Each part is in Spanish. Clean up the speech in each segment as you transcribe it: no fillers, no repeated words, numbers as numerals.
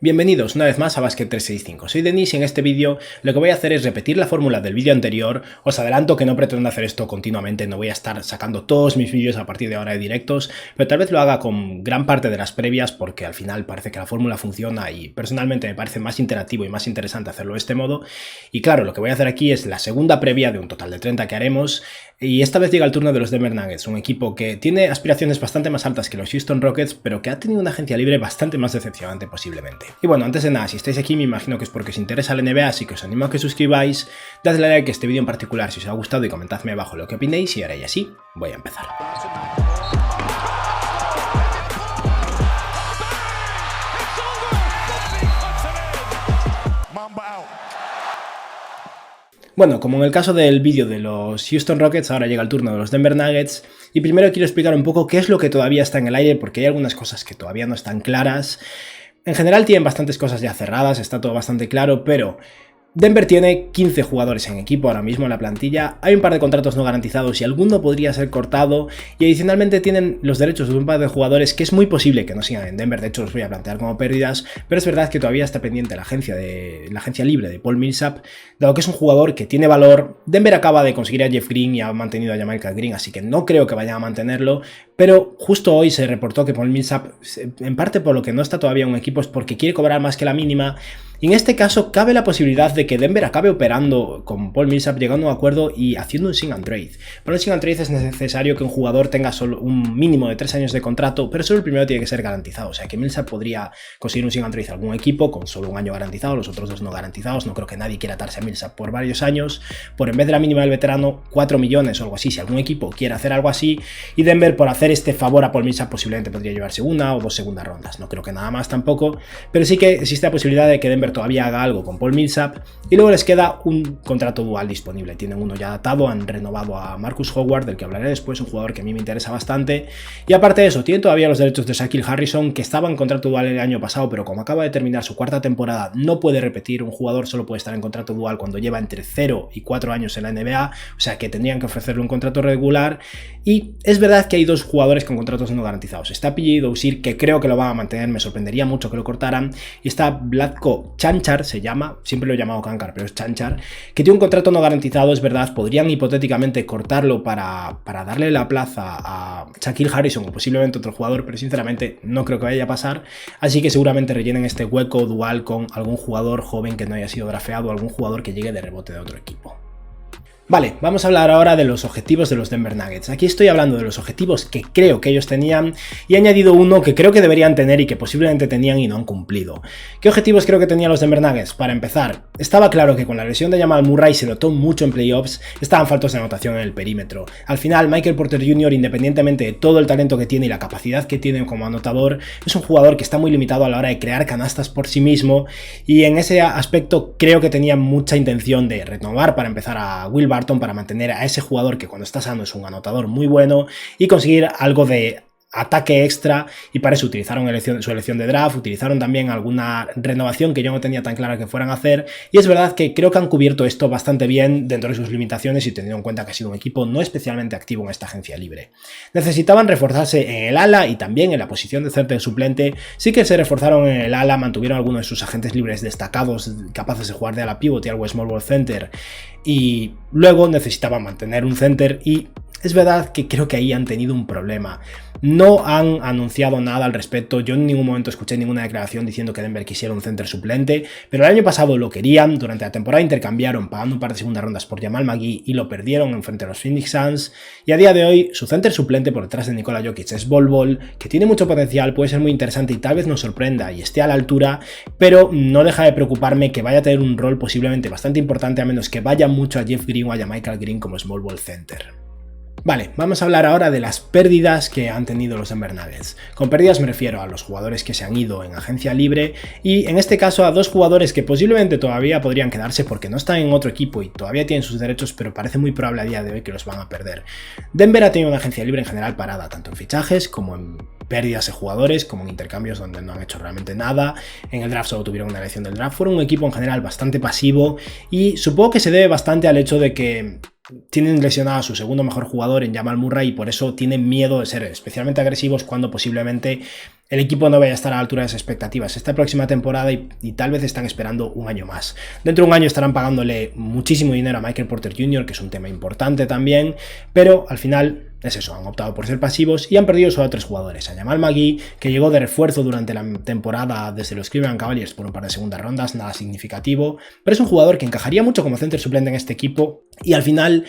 Bienvenidos una vez más a Basket 365, soy Denis y en este vídeo lo que voy a hacer es repetir la fórmula del vídeo anterior. Os adelanto que no pretendo hacer esto continuamente, no voy a estar sacando todos mis vídeos a partir de ahora de directos, pero tal vez lo haga con gran parte de las previas porque al final parece que la fórmula funciona y personalmente me parece más interactivo y más interesante hacerlo de este modo. Y claro, lo que voy a hacer aquí es la segunda previa de un total de 30 que haremos y esta vez llega el turno de los Denver Nuggets, un equipo que tiene aspiraciones bastante más altas que los Houston Rockets, pero que ha tenido una agencia libre bastante más decepcionante posiblemente. Y bueno, antes de nada, si estáis aquí me imagino que es porque os interesa la NBA, así que os animo a que suscribáis, dadle like a este vídeo en particular si os ha gustado y comentadme abajo lo que opinéis y ahora ya sí, voy a empezar. Bueno, como en el caso del vídeo de los Houston Rockets, ahora llega el turno de los Denver Nuggets y primero quiero explicar un poco qué es lo que todavía está en el aire porque hay algunas cosas que todavía no están claras. En general tienen bastantes cosas ya cerradas, está todo bastante claro, pero Denver tiene 15 jugadores en equipo ahora mismo en la plantilla, hay un par de contratos no garantizados y alguno podría ser cortado y adicionalmente tienen los derechos de un par de jugadores que es muy posible que no sigan en Denver, de hecho los voy a plantear como pérdidas, pero es verdad que todavía está pendiente la agencia libre de Paul Millsap, dado que es un jugador que tiene valor. Denver acaba de conseguir a Jeff Green y ha mantenido a Michael Green, así que no creo que vayan a mantenerlo, pero justo hoy se reportó que Paul Millsap, en parte por lo que no está todavía en un equipo, es porque quiere cobrar más que la mínima. Y en este caso cabe la posibilidad de que Denver acabe operando con Paul Millsap, llegando a un acuerdo y haciendo un sign and trade. Para un sign and trade es necesario que un jugador tenga solo un mínimo de 3 años de contrato, pero solo el primero tiene que ser garantizado. O sea que Millsap podría conseguir un sign and trade a algún equipo con solo un año garantizado, los otros dos no garantizados. No creo que nadie quiera atarse a Millsap por varios años, por en vez de la mínima del veterano 4 millones o algo así, si algún equipo quiere hacer algo así. Y Denver, por hacer este favor a Paul Millsap, posiblemente podría llevarse una o dos segundas rondas. No creo que nada más tampoco, pero sí que existe la posibilidad de que Denver todavía haga algo con Paul Millsap y luego les queda un contrato dual disponible. Tienen uno ya datado, han renovado a Marcus Howard, del que hablaré después, un jugador que a mí me interesa bastante, y aparte de eso tienen todavía los derechos de Shaquille Harrison, que estaba en contrato dual el año pasado, pero como acaba de terminar su cuarta temporada no puede repetir. Un jugador solo puede estar en contrato dual cuando lleva entre 0 y 4 años en la NBA, o sea que tendrían que ofrecerle un contrato regular. Y es verdad que hay dos jugadores con contratos no garantizados, está PJ Dozier, que creo que lo van a mantener, me sorprendería mucho que lo cortaran, y está Vlatko Cancar, se llama, siempre lo he llamado Cancar, pero es Cancar, que tiene un contrato no garantizado. Es verdad, podrían hipotéticamente cortarlo para darle la plaza a Shaquille Harrison o posiblemente otro jugador, pero sinceramente no creo que vaya a pasar, así que seguramente rellenen este hueco dual con algún jugador joven que no haya sido drafteado o algún jugador que llegue de rebote de otro equipo. Vale, vamos a hablar ahora de los objetivos de los Denver Nuggets. Aquí estoy hablando de los objetivos que creo que ellos tenían y he añadido uno que creo que deberían tener y que posiblemente tenían y no han cumplido. ¿Qué objetivos creo que tenían los Denver Nuggets? Para empezar, estaba claro que con la lesión de Jamal Murray se notó mucho en playoffs, estaban faltos de anotación en el perímetro. Al final, Michael Porter Jr., independientemente de todo el talento que tiene y la capacidad que tiene como anotador, es un jugador que está muy limitado a la hora de crear canastas por sí mismo, y en ese aspecto creo que tenían mucha intención de renovar para empezar a Will Barton, para mantener a ese jugador que cuando está sano es un anotador muy bueno y conseguir algo de ataque extra, y para eso utilizaron su elección de draft, utilizaron también alguna renovación que yo no tenía tan clara que fueran a hacer, y es verdad que creo que han cubierto esto bastante bien dentro de sus limitaciones y teniendo en cuenta que ha sido un equipo no especialmente activo en esta agencia libre. Necesitaban reforzarse en el ala y también en la posición de center suplente. Sí que se reforzaron en el ala, mantuvieron algunos de sus agentes libres destacados capaces de jugar de ala pivot y algo de small ball center, y luego necesitaban mantener un center, y es verdad que creo que ahí han tenido un problema. No han anunciado nada al respecto, yo en ningún momento escuché ninguna declaración diciendo que Denver quisiera un center suplente, pero el año pasado lo querían, durante la temporada intercambiaron pagando un par de segundas rondas por Jamal McGee y lo perdieron en frente a los Phoenix Suns, y a día de hoy su center suplente por detrás de Nikola Jokic es Bol Bol, que tiene mucho potencial, puede ser muy interesante y tal vez nos sorprenda y esté a la altura, pero no deja de preocuparme que vaya a tener un rol posiblemente bastante importante a menos que vaya mucho a Jeff Green o a Michael Green como small ball center. Vale, vamos a hablar ahora de las pérdidas que han tenido los Denver Nuggets. Con pérdidas me refiero a los jugadores que se han ido en agencia libre y en este caso a dos jugadores que posiblemente todavía podrían quedarse porque no están en otro equipo y todavía tienen sus derechos, pero parece muy probable a día de hoy que los van a perder. Denver ha tenido una agencia libre en general parada, tanto en fichajes como en pérdidas de jugadores, como en intercambios donde no han hecho realmente nada. En el draft solo tuvieron una elección del draft. Fueron un equipo en general bastante pasivo y supongo que se debe bastante al hecho de que tienen lesionado a su segundo mejor jugador en Jamal Murray y por eso tienen miedo de ser especialmente agresivos cuando posiblemente el equipo no vaya a estar a la altura de las expectativas esta próxima temporada y tal vez están esperando un año más. Dentro de un año estarán pagándole muchísimo dinero a Michael Porter Jr., que es un tema importante también, pero al final es eso, han optado por ser pasivos y han perdido solo a 3 jugadores. A Jamal McGee, que llegó de refuerzo durante la temporada desde los Cleveland Cavaliers por un par de segundas rondas, nada significativo, pero es un jugador que encajaría mucho como center suplente en este equipo y al final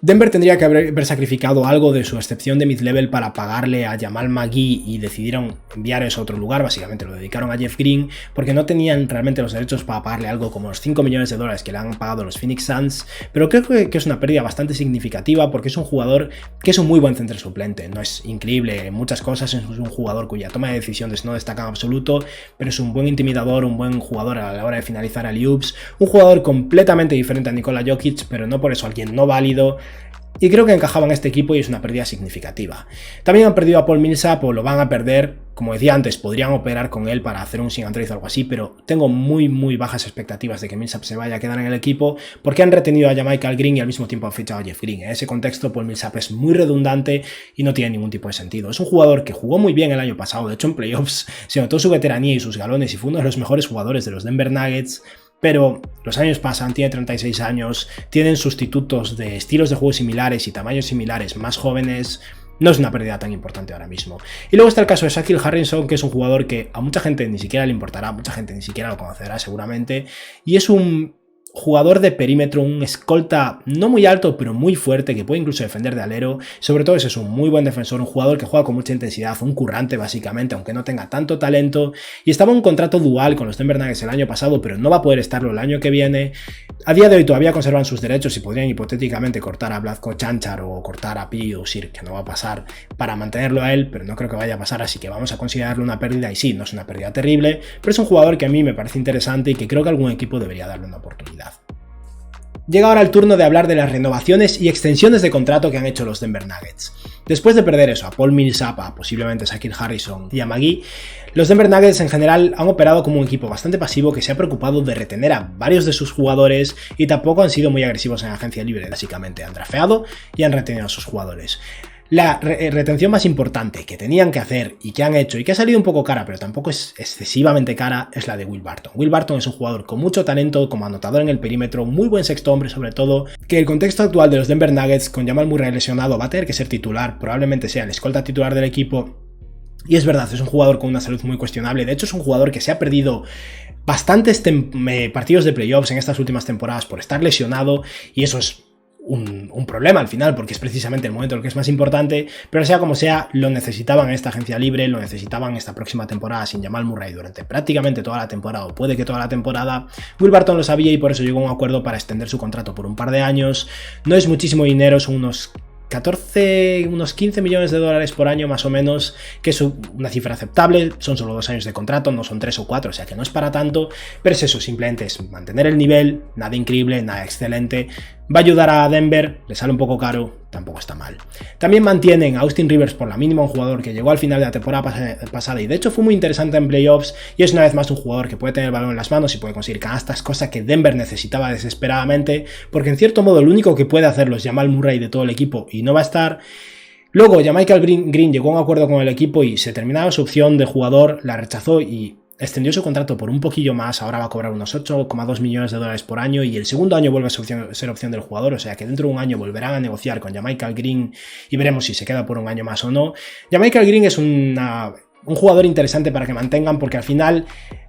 Denver tendría que haber sacrificado algo de su excepción de mid-level para pagarle a Jamal McGee y decidieron enviar eso a otro lugar, básicamente lo dedicaron a Jeff Green porque no tenían realmente los derechos para pagarle algo como los 5 millones de dólares que le han pagado los Phoenix Suns, pero creo que es una pérdida bastante significativa porque es un jugador que es un muy buen center suplente, no es increíble en muchas cosas, es un jugador cuya toma de decisiones no destaca en absoluto, pero es un buen intimidador, un buen jugador a la hora de finalizar alley-oops, un jugador completamente diferente a Nikola Jokic, pero no por eso alguien no válido. Y creo que encajaba en este equipo y es una pérdida significativa. También han perdido a Paul Millsap o lo van a perder. Como decía antes, podrían operar con él para hacer un sign and trade o algo así, pero tengo muy bajas expectativas de que Millsap se vaya a quedar en el equipo porque han retenido a Jamichael Green y al mismo tiempo han fichado a Jeff Green. En ese contexto, Paul Millsap es muy redundante y no tiene ningún tipo de sentido. Es un jugador que jugó muy bien el año pasado, de hecho en playoffs se notó su veteranía y sus galones y fue uno de los mejores jugadores de los Denver Nuggets. Pero los años pasan, tiene 36 años, tienen sustitutos de estilos de juego similares y tamaños similares más jóvenes, no es una pérdida tan importante ahora mismo. Y luego está el caso de Shaquille Harrison, que es un jugador que a mucha gente ni siquiera le importará, a mucha gente ni siquiera lo conocerá seguramente, y es un jugador de perímetro, un escolta no muy alto pero muy fuerte que puede incluso defender de alero, sobre todo es un muy buen defensor, un jugador que juega con mucha intensidad, un currante básicamente, aunque no tenga tanto talento, y estaba en un contrato dual con los Denver Nuggets el año pasado, pero no va a poder estarlo el año que viene. A día de hoy todavía conservan sus derechos y podrían hipotéticamente cortar a Vlatko Cancar o cortar a P. Usir, que no va a pasar, para mantenerlo a él, pero no creo que vaya a pasar, así que vamos a considerarlo una pérdida, y sí, no es una pérdida terrible, pero es un jugador que a mí me parece interesante y que creo que algún equipo debería darle una oportunidad. Llega ahora el turno de hablar de las renovaciones y extensiones de contrato que han hecho los Denver Nuggets. Después de perder eso a Paul Millsap, a posiblemente Shaquille Harrison y a McGee, los Denver Nuggets en general han operado como un equipo bastante pasivo que se ha preocupado de retener a varios de sus jugadores y tampoco han sido muy agresivos en agencia libre, básicamente han drafteado y han retenido a sus jugadores. La retención más importante que tenían que hacer y que han hecho y que ha salido un poco cara, pero tampoco es excesivamente cara, es la de Will Barton. Will Barton es un jugador con mucho talento, como anotador en el perímetro, muy buen sexto hombre sobre todo, que el contexto actual de los Denver Nuggets con Jamal Murray lesionado va a tener que ser titular, probablemente sea el escolta titular del equipo. Y es verdad, es un jugador con una salud muy cuestionable, de hecho es un jugador que se ha perdido bastantes partidos de playoffs en estas últimas temporadas por estar lesionado y eso es un problema al final, porque es precisamente el momento en el que es más importante, pero sea como sea, lo necesitaban en esta agencia libre, lo necesitaban esta próxima temporada sin Jamal Murray durante prácticamente toda la temporada, o puede que toda la temporada. Will Barton lo sabía y por eso llegó a un acuerdo para extender su contrato por un par de años. No es muchísimo dinero, son unos 15 millones de dólares por año más o menos, que es una cifra aceptable, son solo 2 años de contrato, no son 3 o 4, o sea que no es para tanto, pero es eso, simplemente es mantener el nivel, nada increíble, nada excelente, va a ayudar a Denver, le sale un poco caro, tampoco está mal. También mantienen a Austin Rivers por la mínima, un jugador que llegó al final de la temporada pasada y de hecho fue muy interesante en playoffs y es una vez más un jugador que puede tener el balón en las manos y puede conseguir canastas, cosa que Denver necesitaba desesperadamente, porque en cierto modo el único que puede hacerlo es Jamal Murray de todo el equipo y no va a estar. Luego Jamichael Green llegó a un acuerdo con el equipo y se terminaba su opción de jugador, la rechazó y extendió su contrato por un poquillo más, ahora va a cobrar unos 8,2 millones de dólares por año y el segundo año vuelve a ser opción del jugador, o sea que dentro de un año volverán a negociar con Jamichael Green y veremos si se queda por un año más o no. Jamichael Green es un jugador interesante para que mantengan porque al final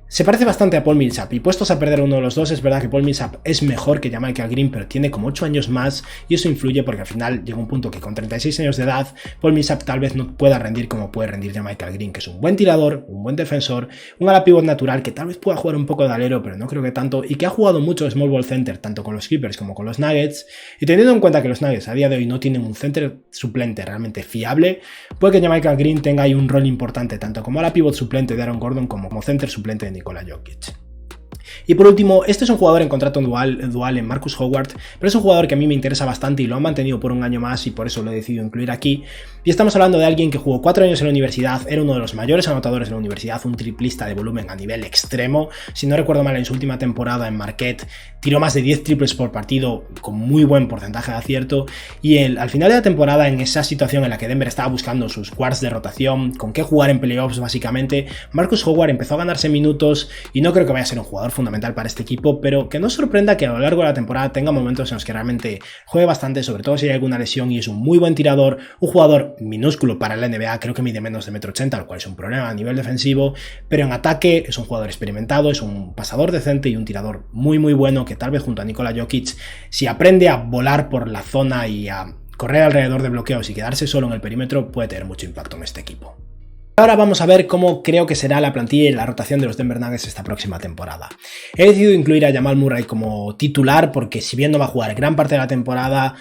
se parece bastante a Paul Millsap y puestos a perder uno de los dos, es verdad que Paul Millsap es mejor que Jamichael Green, pero tiene como 8 años más y eso influye porque al final llega un punto que con 36 años de edad Paul Millsap tal vez no pueda rendir como puede rendir Jamichael Green, que es un buen tirador, un buen defensor, un ala pivot natural que tal vez pueda jugar un poco de alero, pero no creo que tanto, y que ha jugado mucho small ball center tanto con los Clippers como con los Nuggets, y teniendo en cuenta que los Nuggets a día de hoy no tienen un center suplente realmente fiable, puede que Jamichael Green tenga ahí un rol importante tanto como ala pivot suplente de Aaron Gordon como center suplente de Nikola Jokic. Y por último, este es un jugador en contrato dual en Marcus Howard, pero es un jugador que a mí me interesa bastante y lo han mantenido por un año más y por eso lo he decidido incluir aquí. Y estamos hablando de alguien que jugó 4 años en la universidad, era uno de los mayores anotadores de la universidad, un triplista de volumen a nivel extremo. Si no recuerdo mal, en su última temporada en Marquette tiró más de 10 triples por partido con muy buen porcentaje de acierto. Y al final de la temporada, en esa situación en la que Denver estaba buscando sus quarts de rotación, con qué jugar en playoffs básicamente, Marcus Howard empezó a ganarse minutos y no creo que vaya a ser un jugador fundamental para este equipo, pero que no sorprenda que a lo largo de la temporada tenga momentos en los que realmente juegue bastante, sobre todo si hay alguna lesión, y es un muy buen tirador, un jugador minúsculo para la NBA, creo que mide menos de 1,80 m, lo cual es un problema a nivel defensivo, pero en ataque es un jugador experimentado, es un pasador decente y un tirador muy bueno que tal vez junto a Nikola Jokic, si aprende a volar por la zona y a correr alrededor de bloqueos y quedarse solo en el perímetro, puede tener mucho impacto en este equipo. Ahora vamos a ver cómo creo que será la plantilla y la rotación de los Denver Nuggets esta próxima temporada. He decidido incluir a Jamal Murray como titular porque si bien no va a jugar gran parte de la temporada,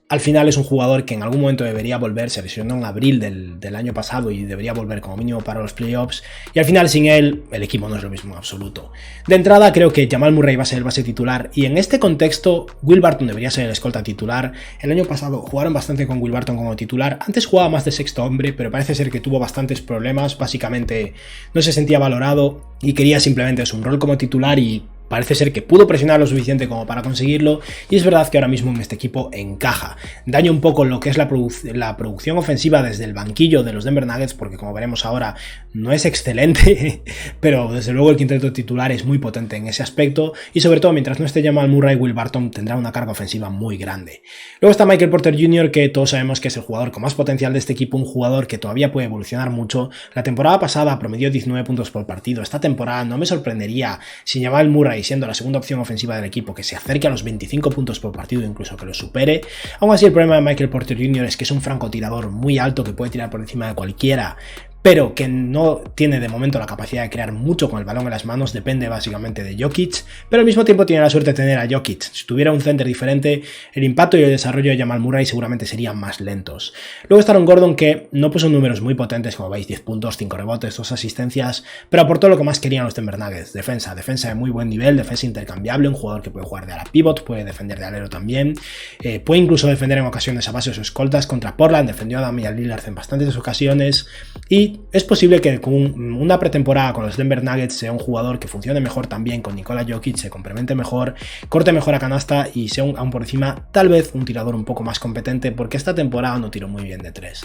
al final es un jugador que en algún momento debería volver, se lesionó en abril del año pasado y debería volver como mínimo para los playoffs, y al final sin él el equipo no es lo mismo en absoluto. De entrada creo que Jamal Murray va a ser el base titular y en este contexto Will Barton debería ser el escolta titular. El año pasado jugaron bastante con Will Barton como titular, antes jugaba más de sexto hombre, pero parece ser que tuvo bastantes problemas, básicamente no se sentía valorado y quería simplemente un rol como titular y parece ser que pudo presionar lo suficiente como para conseguirlo, y es verdad que ahora mismo en este equipo encaja. Daña un poco lo que es la producción ofensiva desde el banquillo de los Denver Nuggets, porque como veremos ahora no es excelente, pero desde luego el quinteto titular es muy potente en ese aspecto, y sobre todo mientras no esté Jamal Murray, Will Barton tendrá una carga ofensiva muy grande. Luego está Michael Porter Jr., que todos sabemos que es el jugador con más potencial de este equipo, un jugador que todavía puede evolucionar mucho. La temporada pasada promedió 19 puntos por partido, esta temporada no me sorprendería si Jamal Murray, siendo la segunda opción ofensiva del equipo, que se acerque a los 25 puntos por partido, incluso que lo supere. Aún así, el problema de Michael Porter Jr. es que es un francotirador muy alto que puede tirar por encima de cualquiera, pero que no tiene de momento la capacidad de crear mucho con el balón en las manos, depende básicamente de Jokic, pero al mismo tiempo tiene la suerte de tener a Jokic. Si tuviera un center diferente, el impacto y el desarrollo de Jamal Murray seguramente serían más lentos. Luego está Aaron Gordon, que no puso números muy potentes, como veis, 10 puntos, 5 rebotes, 2 asistencias, pero aportó lo que más querían los Denver Nuggets: defensa de muy buen nivel, defensa intercambiable, un jugador que puede jugar de ala pivot, puede defender de alero también, puede incluso defender en ocasiones a base de sus escoltas. Contra Portland defendió a Damian Lillard en bastantes ocasiones, y es posible que con una pretemporada con los Denver Nuggets sea un jugador que funcione mejor también con Nikola Jokic, se complemente mejor, corte mejor a canasta y sea aún por encima tal vez un tirador un poco más competente, porque esta temporada no tiró muy bien de 3.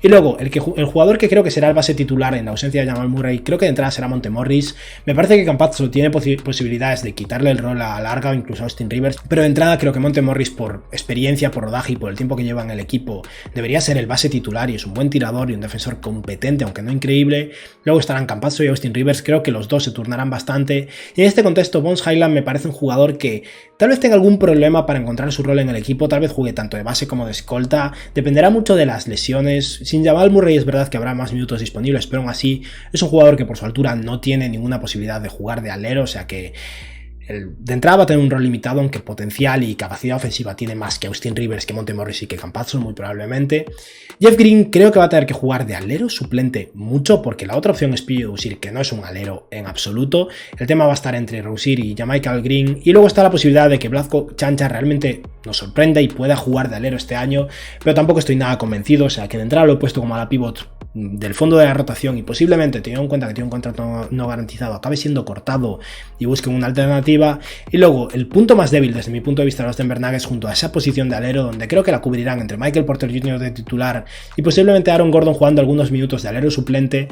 Y luego el jugador que creo que será el base titular en la ausencia de Jamal Murray, creo que de entrada será Monte Morris. Me parece que Campazzo tiene posibilidades de quitarle el rol a larga o incluso a Austin Rivers, pero de entrada creo que Monte Morris, por experiencia, por rodaje y por el tiempo que lleva en el equipo, debería ser el base titular, y es un buen tirador y un defensor competente, aunque no increíble. Luego estarán Campazzo y Austin Rivers, creo que los dos se turnarán bastante, y en este contexto Bones Hyland me parece un jugador que tal vez tenga algún problema para encontrar su rol en el equipo, tal vez juegue tanto de base como de escolta, dependerá mucho de las lesiones. Sin Jamal Murray es verdad que habrá más minutos disponibles, pero aún así es un jugador que por su altura no tiene ninguna posibilidad de jugar de alero, o sea que de entrada va a tener un rol limitado, aunque potencial y capacidad ofensiva tiene más que Austin Rivers, que Monte Morris y que Campazzo, muy probablemente. Jeff Green creo que va a tener que jugar de alero suplente mucho, porque la otra opción es P.J. Rozier, que no es un alero en absoluto. El tema va a estar entre Rozier y JaMychal Green, y luego está la posibilidad de que Vlatko Chancha realmente nos sorprenda y pueda jugar de alero este año, pero tampoco estoy nada convencido, o sea que de entrada lo he puesto como a la pivot del fondo de la rotación, y posiblemente, teniendo en cuenta que tiene un contrato no garantizado, acabe siendo cortado y busquen una alternativa. Y luego el punto más débil desde mi punto de vista de los Denver Nuggets, junto a esa posición de alero, donde creo que la cubrirán entre Michael Porter Jr. de titular y posiblemente Aaron Gordon jugando algunos minutos de alero suplente.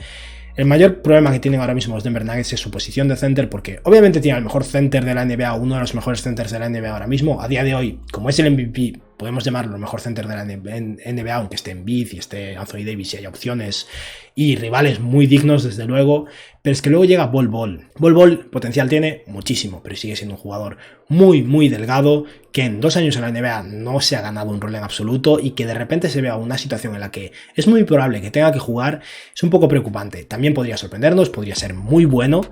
El mayor problema que tienen ahora mismo los Denver Nuggets es su posición de center, porque obviamente tiene el mejor center de la NBA, uno de los mejores centers de la NBA ahora mismo. A día de hoy, como es el MVP, podemos llamarlo el mejor center de la NBA, aunque esté Embiid y esté Anthony Davis y hay opciones y rivales muy dignos, desde luego. Pero es que luego llega Bol Bol. Bol Bol potencial tiene muchísimo, pero sigue siendo un jugador muy delgado, que en 2 años en la NBA no se ha ganado un rol en absoluto, y que de repente se vea una situación en la que es muy probable que tenga que jugar, es un poco preocupante. También podría sorprendernos, podría ser muy bueno,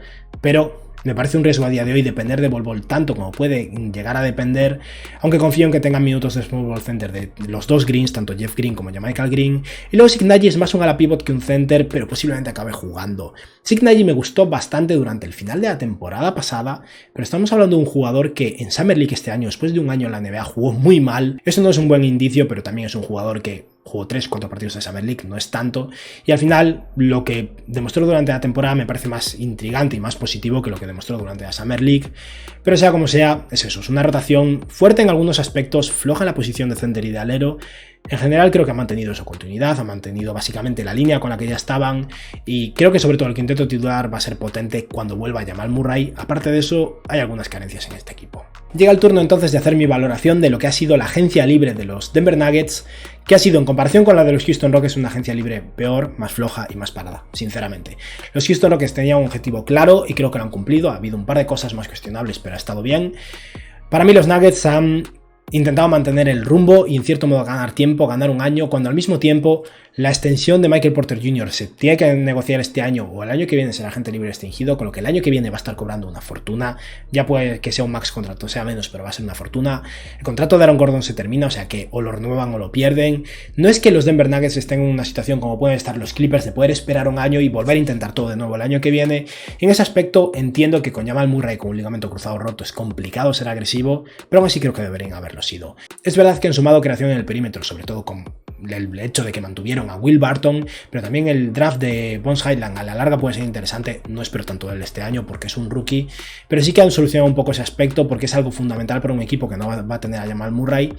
pero Me parece un riesgo a día de hoy depender de Bol Bol tanto como puede llegar a depender, aunque confío en que tengan minutos de small ball center de los dos Greens, tanto Jeff Green como Jamichael Green. Y luego Zeke Nnaji es más un ala pivot que un center, pero posiblemente acabe jugando. Zeke Nnaji me gustó bastante durante el final de la temporada pasada, pero estamos hablando de un jugador que en Summer League este año, después de un año en la NBA, jugó muy mal. Eso no es un buen indicio, pero también es un jugador que jugó 3-4 partidos de Summer League, no es tanto, y al final lo que demostró durante la temporada me parece más intrigante y más positivo que lo que demostró durante la Summer League, pero sea como sea, es eso, es una rotación fuerte en algunos aspectos, floja en la posición de center y de alero. En general creo que ha mantenido su continuidad, ha mantenido básicamente la línea con la que ya estaban, y creo que sobre todo el quinteto titular va a ser potente cuando vuelva Jamal Murray. Aparte de eso, hay algunas carencias en este equipo. Llega el turno entonces de hacer mi valoración de lo que ha sido la agencia libre de los Denver Nuggets, que ha sido en comparación con la de los Houston Rockets una agencia libre peor, más floja y más parada, sinceramente. Los Houston Rockets tenían un objetivo claro y creo que lo han cumplido, ha habido un par de cosas más cuestionables pero ha estado bien. Para mí los Nuggets han intentado mantener el rumbo y en cierto modo ganar tiempo, ganar un año, cuando al mismo tiempo la extensión de Michael Porter Jr. se tiene que negociar este año o el año que viene será agente libre restringido, con lo que el año que viene va a estar cobrando una fortuna. Ya puede que sea un max contrato, sea menos, pero va a ser una fortuna. El contrato de Aaron Gordon se termina, o sea que o lo renuevan o lo pierden. No es que los Denver Nuggets estén en una situación como pueden estar los Clippers de poder esperar un año y volver a intentar todo de nuevo el año que viene. En ese aspecto entiendo que con Jamal Murray con un ligamento cruzado roto es complicado ser agresivo, pero aún así creo que deberían haberlo sido. Es verdad que han sumado creación en el perímetro, sobre todo con el hecho de que mantuvieron a Will Barton, pero también el draft de Bones Highland a la larga puede ser interesante. No espero tanto de él este año porque es un rookie, pero sí que han solucionado un poco ese aspecto porque es algo fundamental para un equipo que no va a tener a Jamal Murray.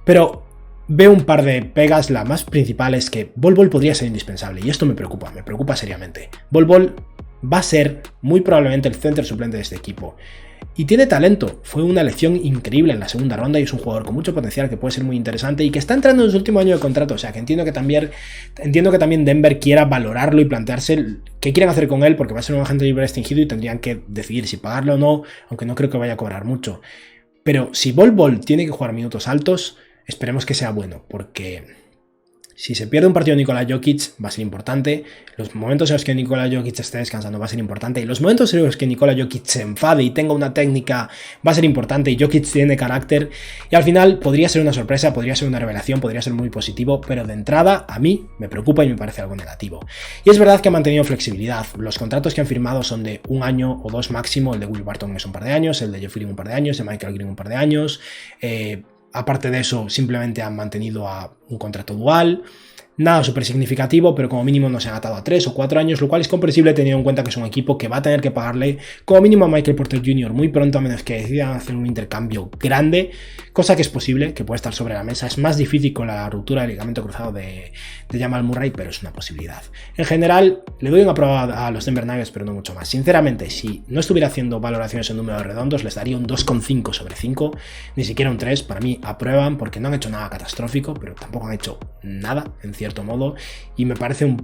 Pero veo un par de pegas, la más principal es que Bol Bol podría ser indispensable y esto me preocupa seriamente. Bol Bol va a ser muy probablemente el center suplente de este equipo. Y tiene talento, fue una elección increíble en la segunda ronda y es un jugador con mucho potencial que puede ser muy interesante y que está entrando en su último año de contrato, o sea que entiendo que también Denver quiera valorarlo y plantearse qué quieren hacer con él porque va a ser un agente libre restringido y tendrían que decidir si pagarlo o no, aunque no creo que vaya a cobrar mucho. Pero si Bol Bol tiene que jugar minutos altos, esperemos que sea bueno, porque si se pierde un partido de Nikola Jokic va a ser importante, los momentos en los que Nikola Jokic esté descansando va a ser importante y los momentos en los que Nikola Jokic se enfade y tenga una técnica va a ser importante y Jokic tiene carácter y al final podría ser una sorpresa, podría ser una revelación, podría ser muy positivo, pero de entrada a mí me preocupa y me parece algo negativo. Y es verdad que han mantenido flexibilidad, los contratos que han firmado son de un año o dos máximo, el de Will Barton es un par de años, el de Jeff Green un par de años, el de Michael Green un par de años, aparte de eso, simplemente han mantenido a un contrato dual. Nada súper significativo, pero como mínimo no se han atado a 3 o 4 años, lo cual es comprensible teniendo en cuenta que es un equipo que va a tener que pagarle como mínimo a Michael Porter Jr. muy pronto, a menos que decidan hacer un intercambio grande, cosa que es posible, que puede estar sobre la mesa. Es más difícil con la ruptura del ligamento cruzado de Jamal Murray, pero es una posibilidad. En general, le doy una prueba a los Denver Nuggets, pero no mucho más. Sinceramente, si no estuviera haciendo valoraciones en números redondos, les daría un 2,5 sobre 5, ni siquiera un 3. Para mí aprueban porque no han hecho nada catastrófico, pero tampoco han hecho nada, en cierto modo, y me parece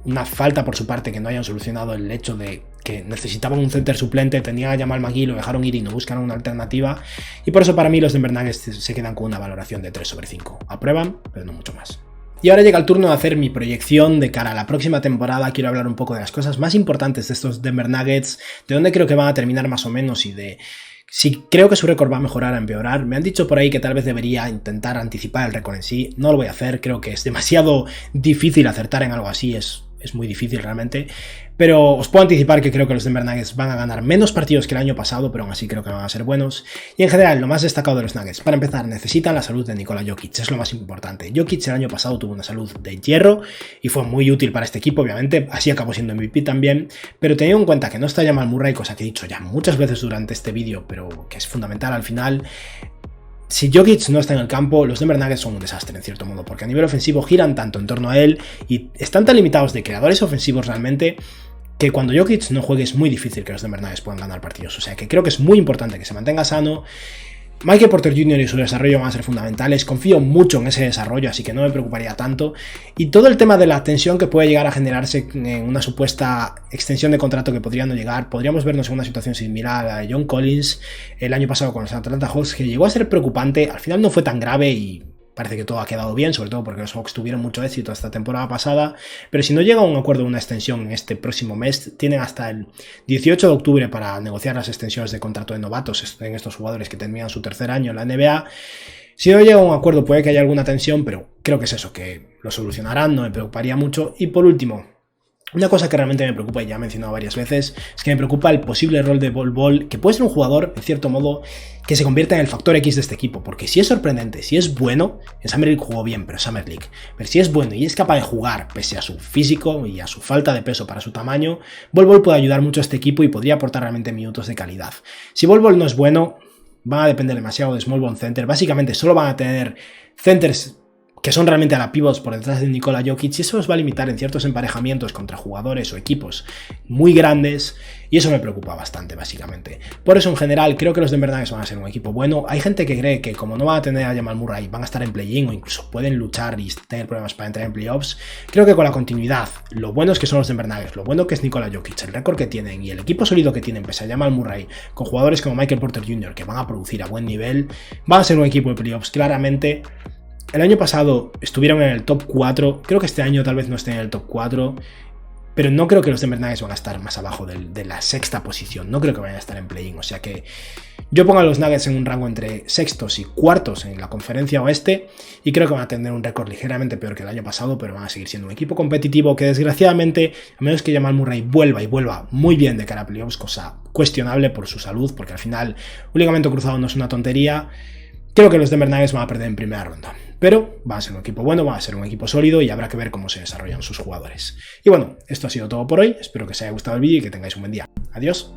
una falta por su parte que no hayan solucionado el hecho de que necesitaban un center suplente, tenían a Jamal McGee, lo dejaron ir y no buscan una alternativa, y por eso para mí los Denver Nuggets se quedan con una valoración de 3 sobre 5. Aprueban, pero no mucho más. Y ahora llega el turno de hacer mi proyección de cara a la próxima temporada. Quiero hablar un poco de las cosas más importantes de estos Denver Nuggets, de dónde creo que van a terminar más o menos y de si creo que su récord va a mejorar o empeorar. Me han dicho por ahí que tal vez debería intentar anticipar el récord en sí. No lo voy a hacer, creo que es demasiado difícil acertar en algo así, es muy difícil realmente. Pero os puedo anticipar que creo que los Denver Nuggets van a ganar menos partidos que el año pasado, pero aún así creo que van a ser buenos. Y en general, lo más destacado de los Nuggets, para empezar, necesitan la salud de Nikola Jokic, es lo más importante. Jokic el año pasado tuvo una salud de hierro y fue muy útil para este equipo, obviamente, así acabó siendo MVP también, pero teniendo en cuenta que no está Jamal Murray, cosa que he dicho ya muchas veces durante este vídeo, pero que es fundamental al final. Si Jokic no está en el campo, los Denver Nuggets son un desastre en cierto modo, porque a nivel ofensivo giran tanto en torno a él y están tan limitados de creadores ofensivos realmente que cuando Jokic no juegue es muy difícil que los Denver Nuggets puedan ganar partidos. O sea que creo que es muy importante que se mantenga sano. Michael Porter Jr. y su desarrollo van a ser fundamentales, confío mucho en ese desarrollo, así que no me preocuparía tanto. Y todo el tema de la tensión que puede llegar a generarse en una supuesta extensión de contrato que podría no llegar, podríamos vernos en una situación similar a la de John Collins el año pasado con los Atlanta Hawks, que llegó a ser preocupante, al final no fue tan grave y parece que todo ha quedado bien, sobre todo porque los Hawks tuvieron mucho éxito esta temporada pasada, pero si no llega a un acuerdo de una extensión en este próximo mes, tienen hasta el 18 de octubre para negociar las extensiones de contrato de novatos en estos jugadores que terminan su tercer año en la NBA. Si no llega a un acuerdo puede que haya alguna tensión, pero creo que es eso, que lo solucionarán, no me preocuparía mucho. Y por último, una cosa que realmente me preocupa, y ya he mencionado varias veces, es que me preocupa el posible rol de Bol Bol, que puede ser un jugador, en cierto modo, que se convierta en el factor X de este equipo, porque si es sorprendente, si es bueno, en Summer League jugó bien, pero Summer League, pero si es bueno y es capaz de jugar, pese a su físico y a su falta de peso para su tamaño, Bol Bol puede ayudar mucho a este equipo y podría aportar realmente minutos de calidad. Si Bol Bol no es bueno, van a depender demasiado de Small Ball Center, básicamente solo van a tener centers que son realmente a la pivots por detrás de Nikola Jokic, y eso os va a limitar en ciertos emparejamientos contra jugadores o equipos muy grandes, y eso me preocupa bastante, básicamente. Por eso, en general, creo que los Denver Nuggets van a ser un equipo bueno. Hay gente que cree que como no van a tener a Jamal Murray, van a estar en play-in o incluso pueden luchar y tener problemas para entrar en playoffs. Creo que con la continuidad, lo bueno es que son los Denver Nuggets, lo bueno que es Nikola Jokic, el récord que tienen y el equipo sólido que tienen, pese a Jamal Murray, con jugadores como Michael Porter Jr., que van a producir a buen nivel, van a ser un equipo de playoffs, claramente. El año pasado estuvieron en el top 4, creo que este año tal vez no estén en el top 4, pero no creo que los Denver Nuggets van a estar más abajo de la sexta posición, no creo que vayan a estar en play-in, o sea que yo pongo a los Nuggets en un rango entre sextos y cuartos en la conferencia oeste, y creo que van a tener un récord ligeramente peor que el año pasado, pero van a seguir siendo un equipo competitivo que desgraciadamente, a menos que Jamal Murray vuelva muy bien de cara a playoffs, cosa cuestionable por su salud, porque al final un ligamento cruzado no es una tontería. Creo que los Denver Nuggets van a perder en primera ronda, pero va a ser un equipo bueno, va a ser un equipo sólido y habrá que ver cómo se desarrollan sus jugadores. Y bueno, esto ha sido todo por hoy, espero que os haya gustado el vídeo y que tengáis un buen día. Adiós.